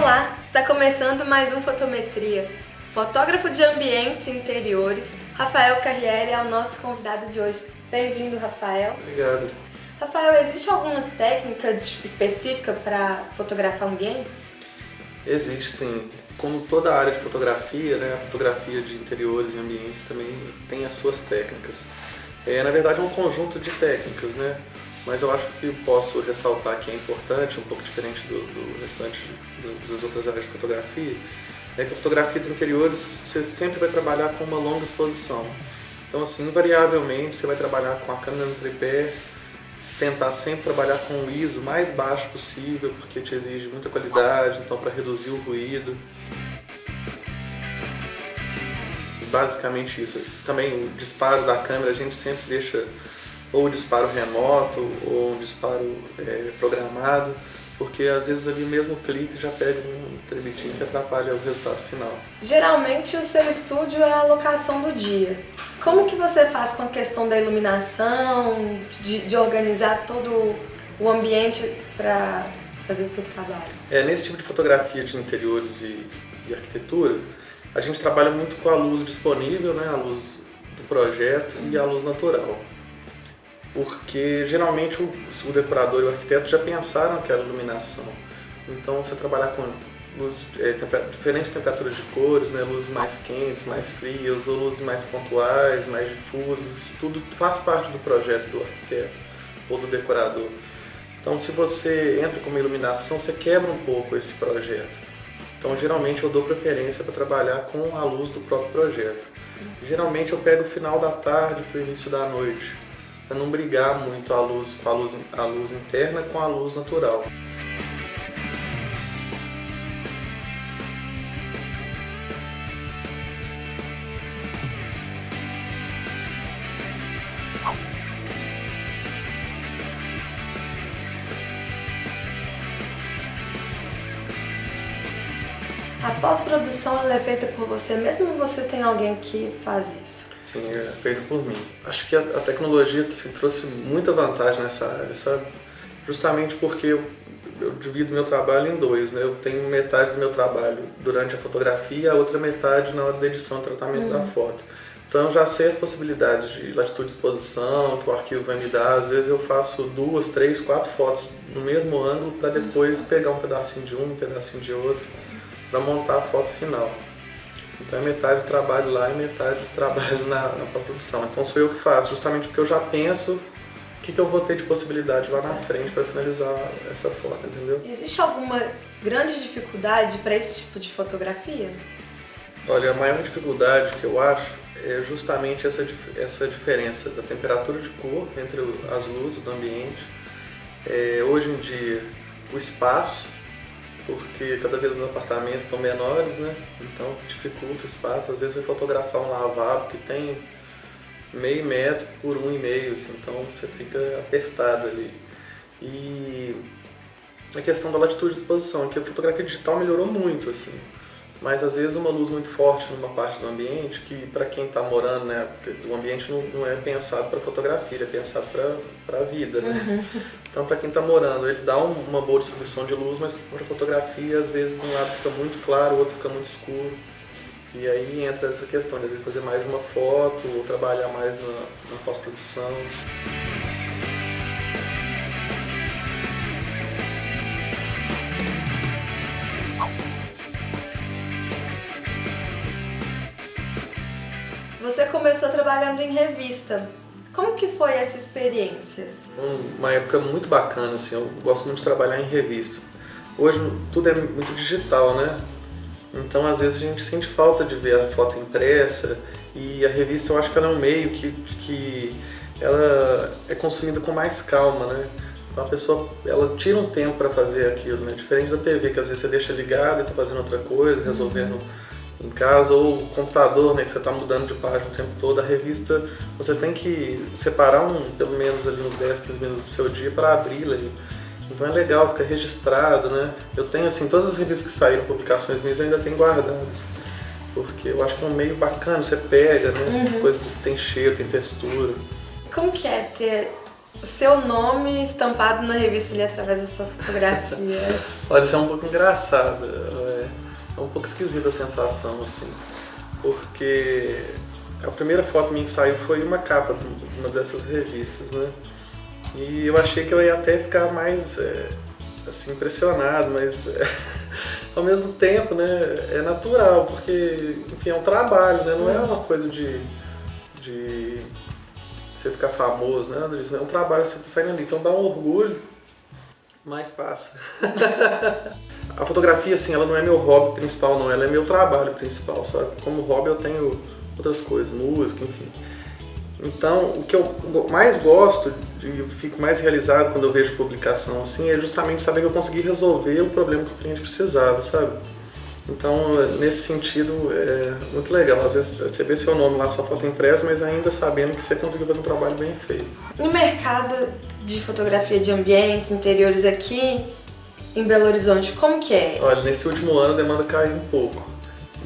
Olá, está começando mais um Fotometria. Fotógrafo de ambientes e interiores, Rafael Carriere é o nosso convidado de hoje. Bem-vindo, Rafael. Obrigado. Rafael, existe alguma técnica específica para fotografar ambientes? Existe sim. Como toda a área de fotografia, né, a fotografia de interiores e ambientes também tem as suas técnicas. Na verdade é um conjunto de técnicas, né? Mas eu acho que posso ressaltar que é importante, um pouco diferente do restante das outras áreas de fotografia, é que a fotografia de interiores você sempre vai trabalhar com uma longa exposição. Então assim, invariavelmente você vai trabalhar com a câmera no tripé, tentar sempre trabalhar com o ISO mais baixo possível, porque te exige muita qualidade, então para reduzir o ruído. Basicamente isso. Também o disparo da câmera a gente sempre deixa ou o disparo remoto ou um disparo programado, porque às vezes ali mesmo o clique já pega um trebitinho que atrapalha o resultado final. Geralmente o seu estúdio é a locação do dia. Como que você faz com a questão da iluminação, de organizar todo o ambiente para fazer o seu trabalho? Nesse tipo de fotografia de interiores e arquitetura, a gente trabalha muito com a luz disponível, né, a luz do projeto e a luz natural. Porque geralmente o decorador e o arquiteto já pensaram aquela iluminação. Então você trabalhar com diferentes temperaturas de cores, né, luzes mais quentes, mais frias, ou luzes mais pontuais, mais difusas, tudo faz parte do projeto do arquiteto ou do decorador. Então se você entra com uma iluminação, você quebra um pouco esse projeto. Então geralmente eu dou preferência para trabalhar com a luz do próprio projeto. Geralmente eu pego o final da tarde para o início da noite, para não brigar muito a luz interna com a luz natural. A pós-produção ela é feita por você mesmo ou você tem alguém que faz isso? Sim, é feito por mim. Acho que a tecnologia trouxe muita vantagem nessa área, sabe? Justamente porque eu divido meu trabalho em dois, né? Eu tenho metade do meu trabalho durante a fotografia e a outra metade na hora da edição e tratamento da foto. Então eu já sei as possibilidades de latitude de exposição que o arquivo vai me dar. Às vezes eu faço 2, 3, 4 fotos no mesmo ângulo para depois pegar um pedacinho de um pedacinho de outro para montar a foto final. Então é metade do trabalho lá e metade do trabalho na produção. Então sou eu que faço, justamente porque eu já penso o que eu vou ter de possibilidade lá na frente para finalizar essa foto, entendeu? Existe alguma grande dificuldade para esse tipo de fotografia? Olha, a maior dificuldade que eu acho é justamente essa diferença da temperatura de cor entre as luzes do ambiente. Hoje em dia, o espaço, porque cada vez os apartamentos estão menores, né? Então dificulta o espaço. Às vezes vai fotografar um lavabo que tem meio metro por 1,5, assim, então você fica apertado ali. E a questão da latitude de exposição, que a fotografia digital melhorou muito, assim. Mas às vezes uma luz muito forte numa parte do ambiente, que para quem está morando, né, o ambiente não é pensado para fotografia, ele é pensado para a vida, né? Então para quem está morando, ele dá uma boa distribuição de luz, mas para fotografia às vezes um lado fica muito claro, o outro fica muito escuro. E aí entra essa questão de às vezes fazer mais de uma foto, ou trabalhar mais na pós-produção. Você começou trabalhando em revista. Como que foi essa experiência? Uma época muito bacana, assim, eu gosto muito de trabalhar em revista. Hoje tudo é muito digital, né? Então às vezes a gente sente falta de ver a foto impressa e a revista eu acho que ela é um meio que ela é consumida com mais calma, né? Então a pessoa ela tira um tempo para fazer aquilo, né? Diferente da TV, que às vezes você deixa ligado e está fazendo outra coisa, resolvendo em casa, ou o computador, né, que você está mudando de página o tempo todo. A revista, você tem que separar pelo menos ali uns 10, 15 minutos do seu dia para abri-la. Então é legal, fica registrado, né? Eu tenho, assim, todas as revistas que saíram, publicações minhas, eu ainda tenho guardadas. Porque eu acho que é um meio bacana, você pega, né? Coisa que tem cheiro, tem textura. Como que é ter o seu nome estampado na revista ali através da sua fotografia? Olha, isso é um pouco engraçado. É um pouco esquisita a sensação, assim, porque a primeira foto minha que saiu foi uma capa de uma dessas revistas, né? E eu achei que eu ia até ficar mais, assim, impressionado, mas ao mesmo tempo, né, é natural, porque, enfim, é um trabalho, né? Não é uma coisa de você ficar famoso, né? É um trabalho que você está saindo ali, então dá um orgulho, mas passa. A fotografia, assim, ela não é meu hobby principal, não, ela é meu trabalho principal, sabe? Como hobby eu tenho outras coisas, música, enfim. Então, o que eu mais gosto e eu fico mais realizado quando eu vejo publicação, assim, é justamente saber que eu consegui resolver o problema que o cliente precisava, sabe? Então, nesse sentido, é muito legal. Às vezes você vê seu nome lá, sua foto impressa, mas ainda sabendo que você conseguiu fazer um trabalho bem feito. No mercado de fotografia de ambientes, interiores aqui em Belo Horizonte, como que é? Olha, nesse último ano a demanda caiu um pouco,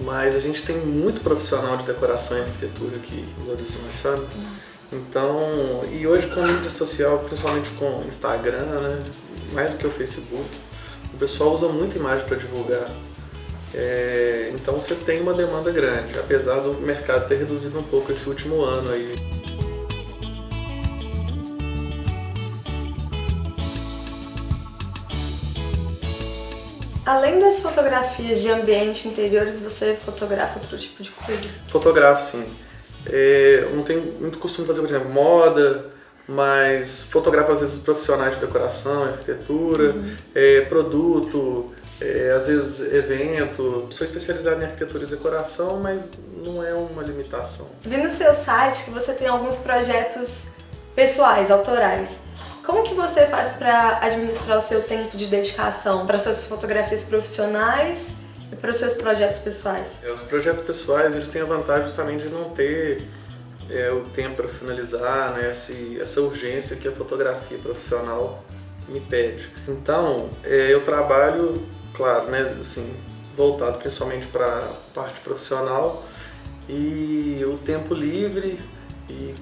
mas a gente tem muito profissional de decoração e arquitetura aqui em Belo Horizonte, sabe? Então, e hoje com a mídia social, principalmente com Instagram, né, mais do que o Facebook, o pessoal usa muito imagem para divulgar. Então você tem uma demanda grande, apesar do mercado ter reduzido um pouco esse último ano aí. Além das fotografias de ambiente interiores, você fotografa outro tipo de coisa? Fotografo, sim. Eu não tenho muito costume de fazer, por exemplo, moda, mas fotografo às vezes profissionais de decoração, arquitetura, produto, às vezes evento. Sou especializado em arquitetura e decoração, mas não é uma limitação. Vi no seu site que você tem alguns projetos pessoais, autorais. Como que você faz para administrar o seu tempo de dedicação para suas fotografias profissionais e para os seus projetos pessoais? Os projetos pessoais, eles têm a vantagem justamente de não ter o tempo para finalizar, né, essa urgência que a fotografia profissional me pede. Então, eu trabalho, claro, né, assim, voltado principalmente para a parte profissional e o tempo livre e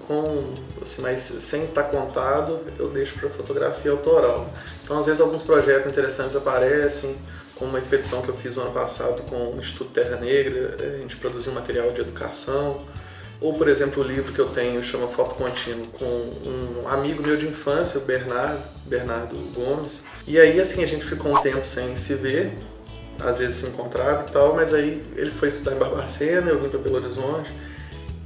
assim, mas sem estar contado, eu deixo para fotografia autoral. Então, às vezes, alguns projetos interessantes aparecem, como uma expedição que eu fiz no ano passado com o Instituto Terra Negra, a gente produziu material de educação. Ou, por exemplo, o livro que eu tenho chama Foto Contínuo, com um amigo meu de infância, o Bernardo Gomes. E aí, assim, a gente ficou um tempo sem se ver, às vezes se encontrava e tal, mas aí ele foi estudar em Barbacena, eu vim para Belo Horizonte.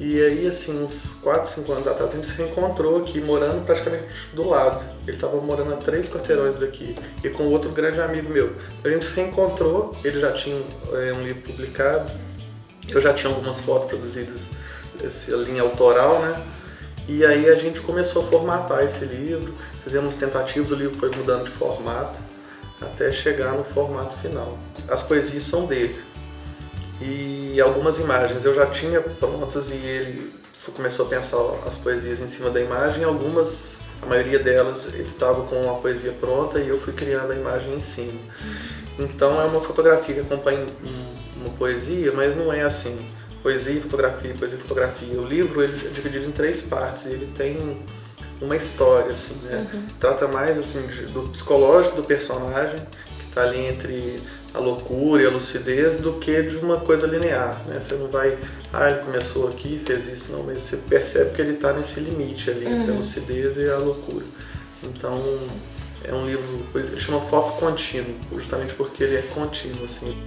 E aí, assim, uns 4, 5 anos atrás, a gente se reencontrou aqui, morando praticamente do lado. Ele estava morando a 3 quarteirões daqui, e com outro grande amigo meu. A gente se reencontrou, ele já tinha um livro publicado, eu já tinha algumas fotos produzidas, essa linha autoral, né? E aí a gente começou a formatar esse livro, fizemos tentativas, o livro foi mudando de formato, até chegar no formato final. As poesias são dele. E algumas imagens eu já tinha prontas e ele começou a pensar as poesias em cima da imagem. Algumas, a maioria delas, ele estava com a poesia pronta e eu fui criando a imagem em cima. Então é uma fotografia que acompanha uma poesia, mas não é assim, poesia, fotografia, poesia, fotografia. O livro ele é dividido em 3 partes e ele tem uma história, assim, né? Trata mais assim, do psicológico do personagem, que está ali entre a loucura e a lucidez, do que de uma coisa linear, né? Você não vai, ele começou aqui e fez isso, não, mas você percebe que ele está nesse limite ali, entre a lucidez e a loucura. Então, é um livro, por isso que ele chama Foto Contínuo, justamente porque ele é contínuo, assim.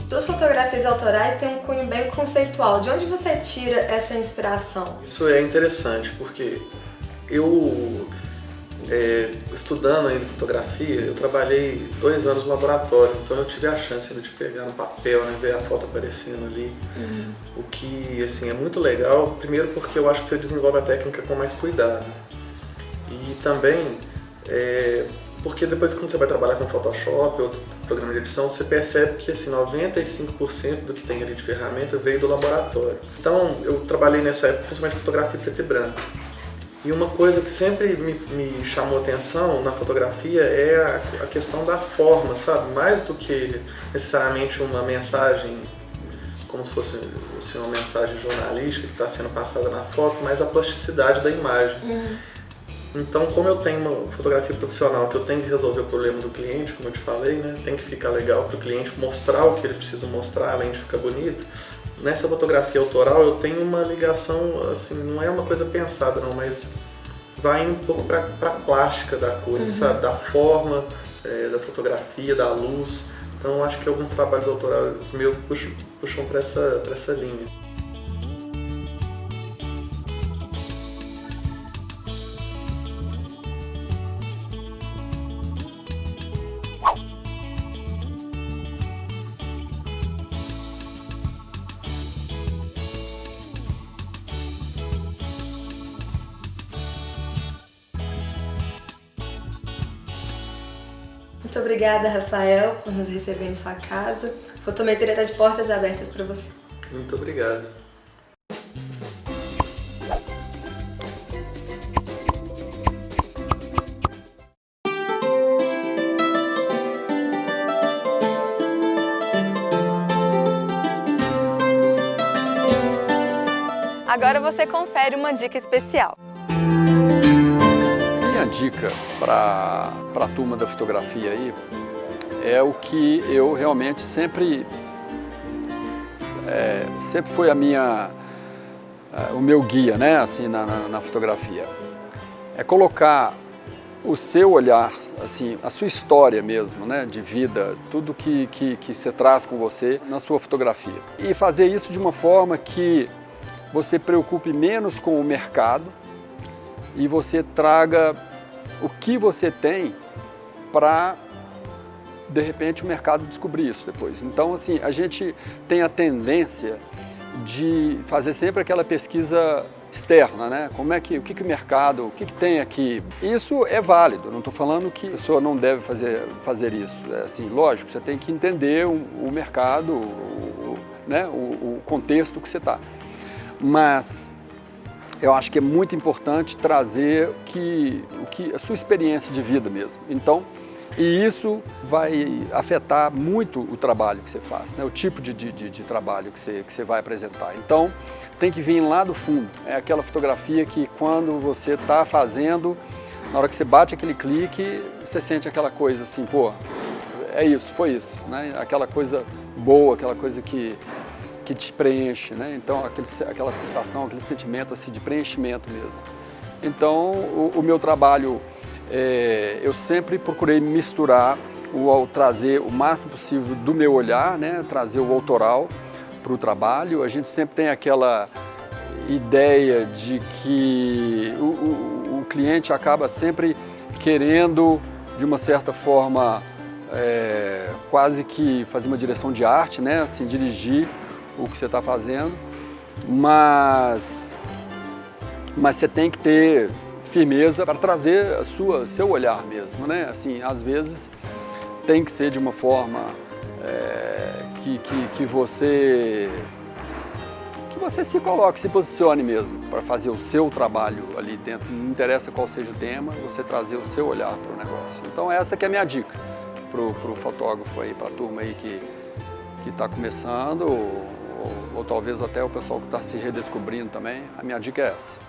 Suas fotografias autorais têm um cunho bem conceitual. De onde você tira essa inspiração? Isso é interessante, porque eu, estudando ainda fotografia, eu trabalhei 2 anos no laboratório, então eu tive a chance ainda de pegar no papel, né, ver a foto aparecendo ali. O que, assim, é muito legal, primeiro porque eu acho que você desenvolve a técnica com mais cuidado. E também porque depois, quando você vai trabalhar com Photoshop, outro programa de edição, você percebe que assim, 95% do que tem ali de ferramenta veio do laboratório. Então, eu trabalhei nessa época principalmente fotografia preto e branco. E uma coisa que sempre me chamou atenção na fotografia é a questão da forma, sabe? Mais do que necessariamente uma mensagem como se fosse assim, uma mensagem jornalística que está sendo passada na foto, mas a plasticidade da imagem. Então, como eu tenho uma fotografia profissional que eu tenho que resolver o problema do cliente, como eu te falei, né, tem que ficar legal para o cliente mostrar o que ele precisa mostrar, além de ficar bonito. Nessa fotografia autoral eu tenho uma ligação, assim, não é uma coisa pensada não, mas vai um pouco para a plástica da coisa, sabe? Da forma, da fotografia, da luz. Então acho que alguns trabalhos autorais meus puxam para essa linha. Muito obrigada, Rafael, por nos receber em sua casa. A Fotometria está de portas abertas para você. Muito obrigado. Agora você confere uma dica especial. Minha dica para a turma da fotografia aí é o que eu realmente sempre foi o meu guia, né, assim, na fotografia. É colocar o seu olhar, assim, a sua história mesmo, né, de vida, tudo que você traz com você na sua fotografia. E fazer isso de uma forma que você preocupe menos com o mercado e você traga o que você tem para, de repente, o mercado descobrir isso depois. Então, assim, a gente tem a tendência de fazer sempre aquela pesquisa externa, né? Como é que, o que o mercado, o que tem aqui? Isso é válido, não estou falando que a pessoa não deve fazer isso. É assim, lógico, você tem que entender o mercado, né? O contexto que você está. Mas eu acho que é muito importante trazer a sua experiência de vida mesmo. Então, e isso vai afetar muito o trabalho que você faz, né? O tipo de trabalho que você vai apresentar. Então, tem que vir lá do fundo. É aquela fotografia que quando você está fazendo, na hora que você bate aquele clique, você sente aquela coisa assim, pô, é isso, foi isso, né? Aquela coisa boa, aquela coisa que te preenche, né? Então, aquela sensação, aquele sentimento assim, de preenchimento mesmo. Então, o meu trabalho, eu sempre procurei misturar, trazer o máximo possível do meu olhar, né? Trazer o autoral para o trabalho. A gente sempre tem aquela ideia de que o cliente acaba sempre querendo, de uma certa forma, quase que fazer uma direção de arte, né? Assim, dirigir o que você está fazendo, mas você tem que ter firmeza para trazer seu olhar mesmo, né? Assim, às vezes tem que ser de uma forma que você se coloque, se posicione mesmo para fazer o seu trabalho ali dentro. Não interessa qual seja o tema, você trazer o seu olhar para o negócio. Então essa que é a minha dica para o fotógrafo aí, para a turma aí que está começando, ou talvez até o pessoal que está se redescobrindo também. A minha dica é essa.